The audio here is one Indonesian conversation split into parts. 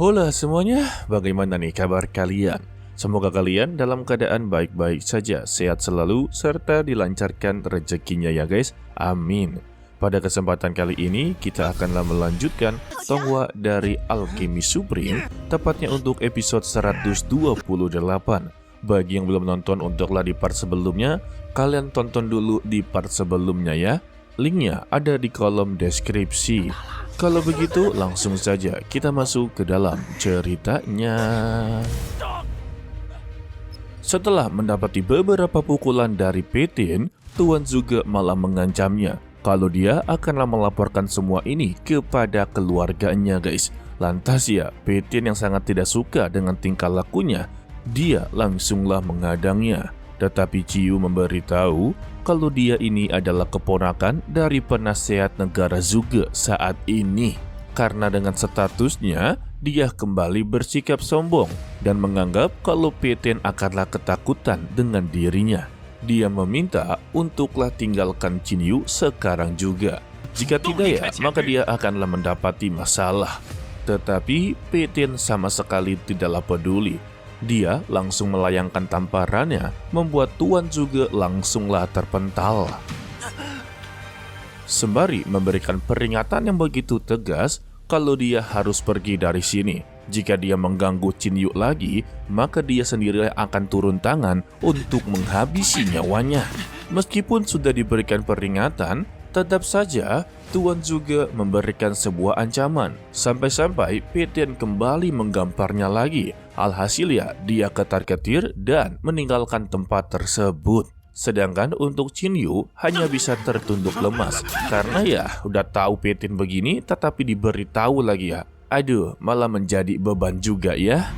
Hola semuanya, bagaimana nih kabar kalian? Semoga kalian dalam keadaan baik-baik saja, sehat selalu, serta dilancarkan rezekinya ya guys, amin. Pada kesempatan kali ini, kita akanlah melanjutkan Tonghua dari Alchemy Supreme, tepatnya untuk episode 128. Bagi yang belum nonton untuklah di part sebelumnya, kalian tonton dulu di part sebelumnya ya. Linknya ada di kolom deskripsi. Kalau begitu, langsung saja kita masuk ke dalam ceritanya. Setelah mendapati beberapa pukulan dari Petin, Tuan Zhuge malah mengancamnya kalau dia akanlah melaporkan semua ini kepada keluarganya guys. Lantas ya, Petin yang sangat tidak suka dengan tingkah lakunya, dia langsunglah menghadangnya. Tetapi Ciyu memberitahu kalau dia ini adalah keponakan dari penasehat negara Zhuge saat ini. Karena dengan statusnya, dia kembali bersikap sombong dan menganggap kalau Petin akanlah ketakutan dengan dirinya. Dia meminta untuklah tinggalkan Jinyu sekarang juga. Jika tidak ya, maka dia akanlah mendapati masalah. Tetapi Petin sama sekali tidaklah peduli. Dia langsung melayangkan tamparannya, membuat Tuan Zhuge langsunglah terpental. Sembari memberikan peringatan yang begitu tegas kalau dia harus pergi dari sini. Jika dia mengganggu Jinyu lagi, maka dia sendiri akan turun tangan untuk menghabisi nyawanya. Meskipun sudah diberikan peringatan, tetap saja Tuan Zhuge memberikan sebuah ancaman. Sampai-sampai Petin kembali menggamparnya lagi. Alhasil ya, dia ketar-ketir dan meninggalkan tempat tersebut. Sedangkan untuk Jinyu hanya bisa tertunduk lemas. Karena ya, udah tahu Petin begini tetapi diberitahu lagi ya. Aduh, malah menjadi beban juga ya.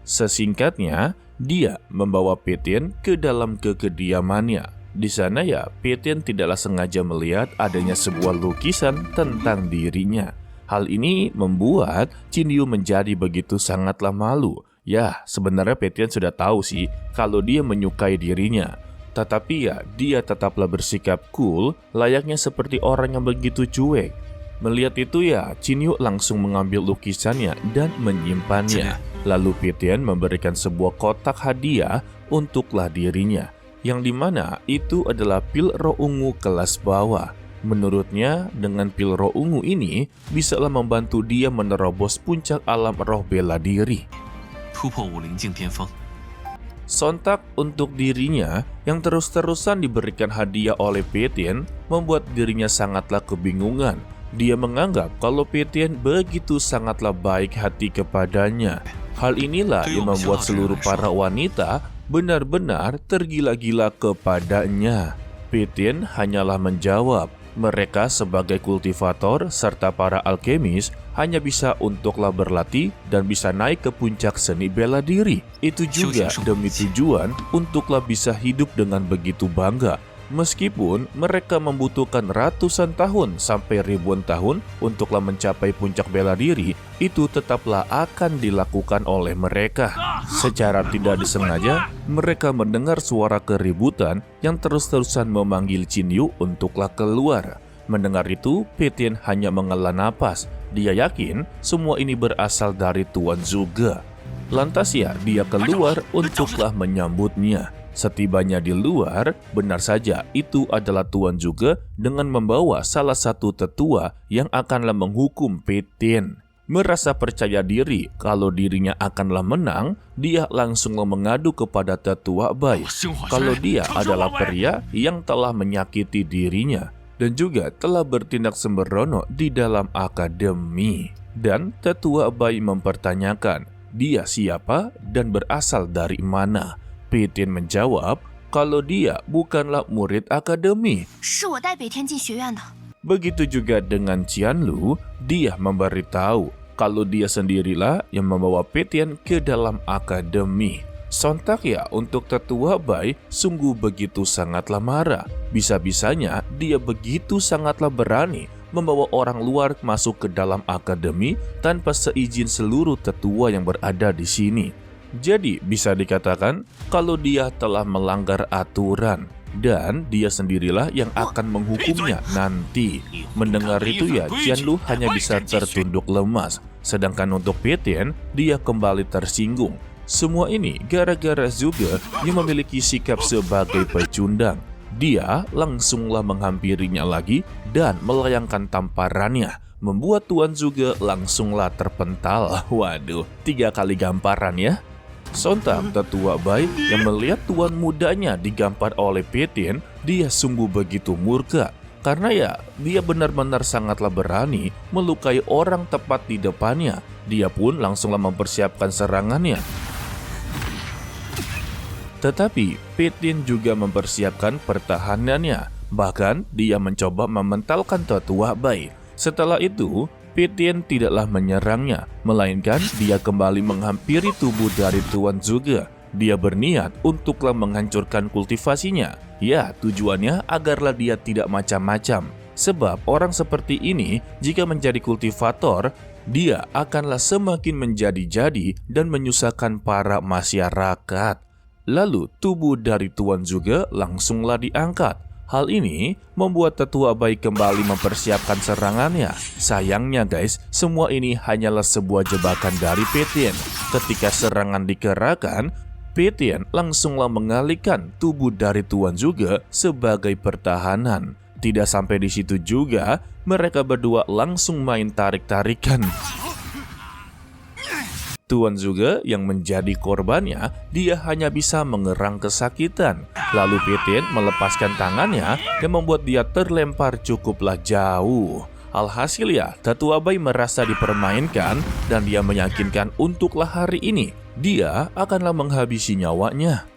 Sesingkatnya, dia membawa Petin ke dalam kediamannya. Di sana ya, Petin tidaklah sengaja melihat adanya sebuah lukisan tentang dirinya. Hal ini membuat Jinyu menjadi begitu sangatlah malu. Ya, sebenarnya Petin sudah tahu sih kalau dia menyukai dirinya. Tetapi ya, dia tetaplah bersikap cool, layaknya seperti orang yang begitu cuek. Melihat itu ya, Jinyu langsung mengambil lukisannya dan menyimpannya. Lalu Petin memberikan sebuah kotak hadiah untuklah dirinya, yang dimana itu adalah pil roh ungu kelas bawah. Menurutnya, dengan pil roh ungu ini bisalah membantu dia menerobos puncak alam roh bela diri. Sontak untuk dirinya yang terus-terusan diberikan hadiah oleh Petin membuat dirinya sangatlah kebingungan. Dia menganggap kalau Petin begitu sangatlah baik hati kepadanya. Hal inilah yang membuat seluruh para wanita benar-benar tergila-gila kepadanya. Petin hanyalah menjawab, mereka sebagai kultivator serta para alkemis hanya bisa untuklah berlatih dan bisa naik ke puncak seni bela diri. Itu juga demi tujuan untuklah bisa hidup dengan begitu bangga. Meskipun mereka membutuhkan ratusan tahun sampai ribuan tahun untuklah mencapai puncak bela diri, itu tetaplah akan dilakukan oleh mereka. Secara tidak disengaja, mereka mendengar suara keributan yang terus-terusan memanggil Jinyu untuklah keluar. Mendengar itu, Petin hanya menghela napas. Dia yakin semua ini berasal dari Tuan Zhuge. Lantas ya, dia keluar untuklah menyambutnya. Setibanya di luar, benar saja itu adalah Tuan Zhuge dengan membawa salah satu tetua yang akanlah menghukum Petin. Merasa percaya diri kalau dirinya akanlah menang, dia langsung mengadu kepada tetua Bai kalau dia adalah pria yang telah menyakiti dirinya dan juga telah bertindak sembrono di dalam akademi. Dan tetua Bai mempertanyakan dia siapa dan berasal dari mana. Petin menjawab kalau dia bukanlah murid akademi. Begitu juga dengan Qianlu, dia memberitahu kalau dia sendirilah yang membawa Petin ke dalam akademi. Sontak ya untuk tetua Bai sungguh begitu sangatlah marah. Bisa-bisanya dia begitu sangatlah berani membawa orang luar masuk ke dalam akademi tanpa seizin seluruh tetua yang berada di sini. Jadi bisa dikatakan kalau dia telah melanggar aturan dan dia sendirilah yang akan menghukumnya nanti. Mendengar itu ya, Qianlu hanya bisa tertunduk lemas. Sedangkan untuk Peitian, dia kembali tersinggung. Semua ini gara-gara Zhuge yang memiliki sikap sebagai pecundang. Dia langsunglah menghampirinya lagi dan melayangkan tamparannya, membuat Tuan Zhuge langsunglah terpental. Waduh, 3 kali gamparan ya. Sontak tetua Bai yang melihat tuan mudanya digampar oleh Peitian, dia sungguh begitu murka. Karena ya, dia benar-benar sangatlah berani melukai orang tepat di depannya. Dia pun langsunglah mempersiapkan serangannya. Tetapi Peitian juga mempersiapkan pertahanannya. Bahkan dia mencoba mementalkan tetua Bai. Setelah itu, Peitian tidaklah menyerangnya, melainkan dia kembali menghampiri tubuh dari Tuan Zhuge. Dia berniat untuklah menghancurkan kultivasinya. Ya, tujuannya agarlah dia tidak macam-macam. Sebab orang seperti ini, jika menjadi kultivator, dia akanlah semakin menjadi-jadi dan menyusahkan para masyarakat. Lalu tubuh dari Tuan Zhuge langsunglah diangkat. Hal ini membuat tetua Bai kembali mempersiapkan serangannya. Sayangnya guys, semua ini hanyalah sebuah jebakan dari Peitian. Ketika serangan dikerahkan, Peitian langsunglah mengalihkan tubuh dari Tuan Zhuge sebagai pertahanan. Tidak sampai di situ juga, mereka berdua langsung main tarik-tarikan. Tuan Zhuge yang menjadi korbannya, dia hanya bisa mengerang kesakitan. Lalu Peitian melepaskan tangannya dan membuat dia terlempar cukuplah jauh. Alhasil ya, tetua Bai merasa dipermainkan dan dia meyakinkan untuklah hari ini dia akanlah menghabisi nyawanya.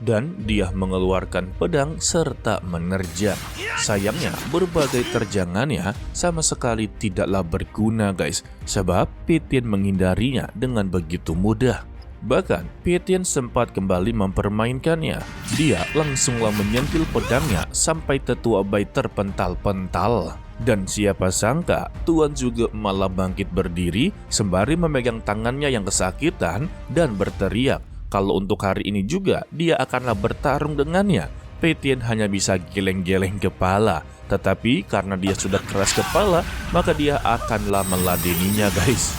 Dan dia mengeluarkan pedang serta menerjang. Sayangnya berbagai terjangannya sama sekali tidaklah berguna guys, sebab Peitian menghindarinya dengan begitu mudah. Bahkan Peitian sempat kembali mempermainkannya. Dia langsunglah menyentil pedangnya sampai tetua Bai terpental-pental. Dan siapa sangka Tuan Zhuge malah bangkit berdiri sembari memegang tangannya yang kesakitan dan berteriak kalau untuk hari ini juga dia akanlah bertarung dengannya. Peitian hanya bisa geleng-geleng kepala, tetapi karena dia sudah keras kepala, maka dia akanlah meladeninya guys.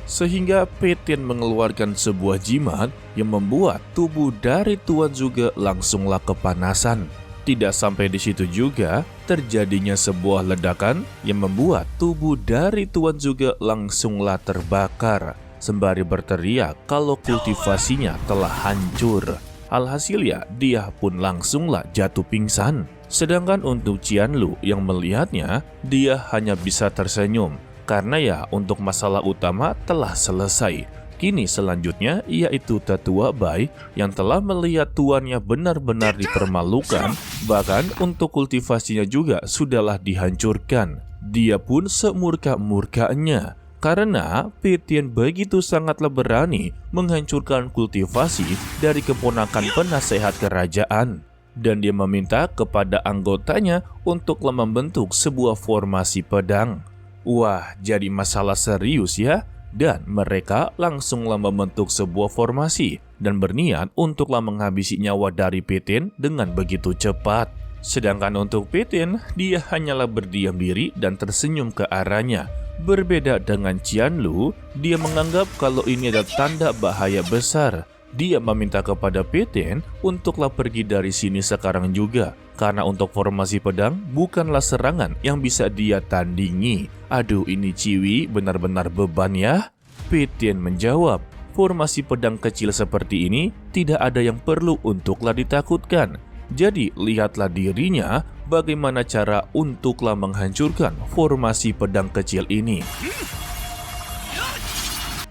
Sehingga Peitian mengeluarkan sebuah jimat yang membuat tubuh dari Tuan Zhuge langsunglah kepanasan. Tidak sampai di situ juga, terjadinya sebuah ledakan yang membuat tubuh dari Tuan Zhuge langsunglah terbakar. Sembari berteriak kalau kultivasinya telah hancur. Alhasil ya, dia pun langsunglah jatuh pingsan. Sedangkan untuk Qianlu yang melihatnya, dia hanya bisa tersenyum. Karena ya, untuk masalah utama telah selesai. Kini selanjutnya, yaitu tetua Bai yang telah melihat tuannya benar-benar dipermalukan. Bahkan untuk kultivasinya juga sudahlah dihancurkan. Dia pun semurka-murkanya. Karena Peitian begitu sangatlah berani menghancurkan kultivasi dari keponakan penasehat kerajaan. Dan dia meminta kepada anggotanya untuklah membentuk sebuah formasi pedang. Wah, jadi masalah serius ya. Dan mereka langsunglah membentuk sebuah formasi dan berniat untuklah menghabisi nyawa dari Peitian dengan begitu cepat. Sedangkan untuk Peitian, dia hanyalah berdiam diri dan tersenyum ke arahnya. Berbeda dengan Qianlu, dia menganggap kalau ini adalah tanda bahaya besar. Dia meminta kepada Peitian untuklah pergi dari sini sekarang juga. Karena untuk formasi pedang bukanlah serangan yang bisa dia tandingi. Aduh, ini Ciwi benar-benar beban ya. Peitian menjawab, formasi pedang kecil seperti ini tidak ada yang perlu untuklah ditakutkan. Jadi lihatlah dirinya bagaimana cara untuklah menghancurkan formasi pedang kecil ini.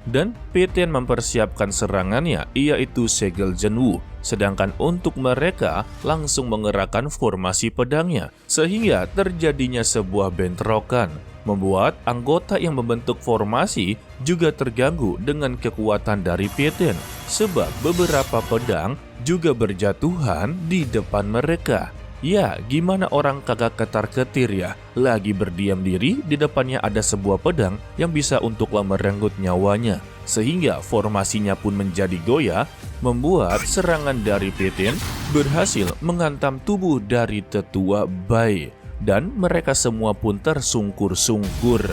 Dan Peitian mempersiapkan serangannya, yaitu segel Zhenwu. Sedangkan untuk mereka langsung mengerahkan formasi pedangnya. Sehingga terjadinya sebuah bentrokan. Membuat anggota yang membentuk formasi juga terganggu dengan kekuatan dari Peitian. Sebab beberapa pedang juga berjatuhan di depan mereka. Ya, gimana orang kagak ketar-ketir ya? Lagi berdiam diri, di depannya ada sebuah pedang yang bisa untuklah merenggut nyawanya. Sehingga formasinya pun menjadi goyah, membuat serangan dari Pietien berhasil menghantam tubuh dari tetua Bai. Dan mereka semua pun tersungkur-sungkur.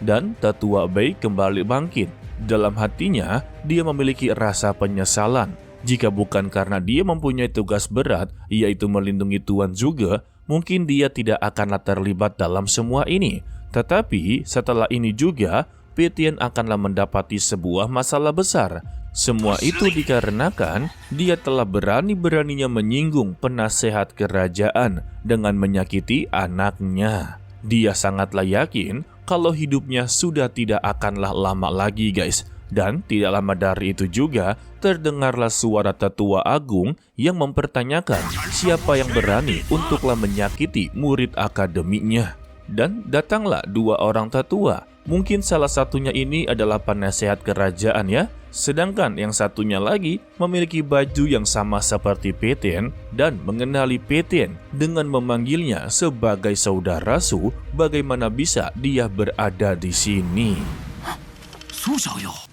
Dan tetua Bai kembali bangkit. Dalam hatinya, dia memiliki rasa penyesalan. Jika bukan karena dia mempunyai tugas berat, yaitu melindungi Tuan juga, mungkin dia tidak akanlah terlibat dalam semua ini. Tetapi setelah ini juga, Pietien akanlah mendapati sebuah masalah besar. Semua itu dikarenakan dia telah berani-beraninya menyinggung penasehat kerajaan dengan menyakiti anaknya. Dia sangatlah yakin kalau hidupnya sudah tidak akanlah lama lagi guys. Dan tidak lama dari itu juga terdengarlah suara tetua agung yang mempertanyakan siapa yang berani untuklah menyakiti murid akademiknya. Dan datanglah dua orang tetua. Mungkin salah satunya ini adalah penasehat kerajaan ya. Sedangkan yang satunya lagi memiliki baju yang sama seperti Pietien dan mengenali Pietien dengan memanggilnya sebagai saudara Su. Bagaimana bisa dia berada di sini?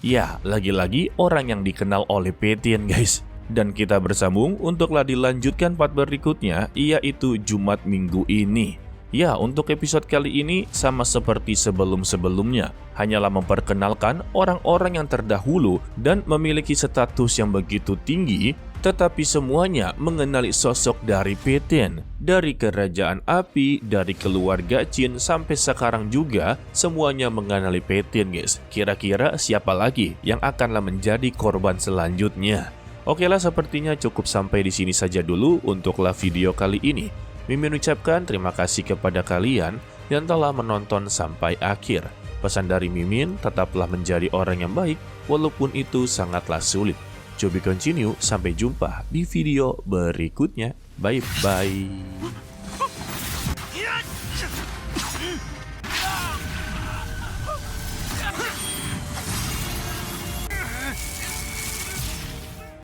Ya, lagi-lagi orang yang dikenal oleh Pietien guys. Dan kita bersambung untuklah dilanjutkan part berikutnya, yaitu Jumat minggu ini. Ya, untuk episode kali ini sama seperti sebelum-sebelumnya, hanyalah memperkenalkan orang-orang yang terdahulu dan memiliki status yang begitu tinggi, tetapi semuanya mengenali sosok dari Pietien, dari kerajaan api, dari keluarga Qin sampai sekarang juga semuanya mengenali Pietien guys. Kira-kira siapa lagi yang akanlah menjadi korban selanjutnya? Oke lah, sepertinya cukup sampai di sini saja dulu untuklah video kali ini. Mimin ucapkan terima kasih kepada kalian yang telah menonton sampai akhir. Pesan dari Mimin, tetaplah menjadi orang yang baik walaupun itu sangatlah sulit. To be continue, sampai jumpa di video berikutnya. Bye-bye.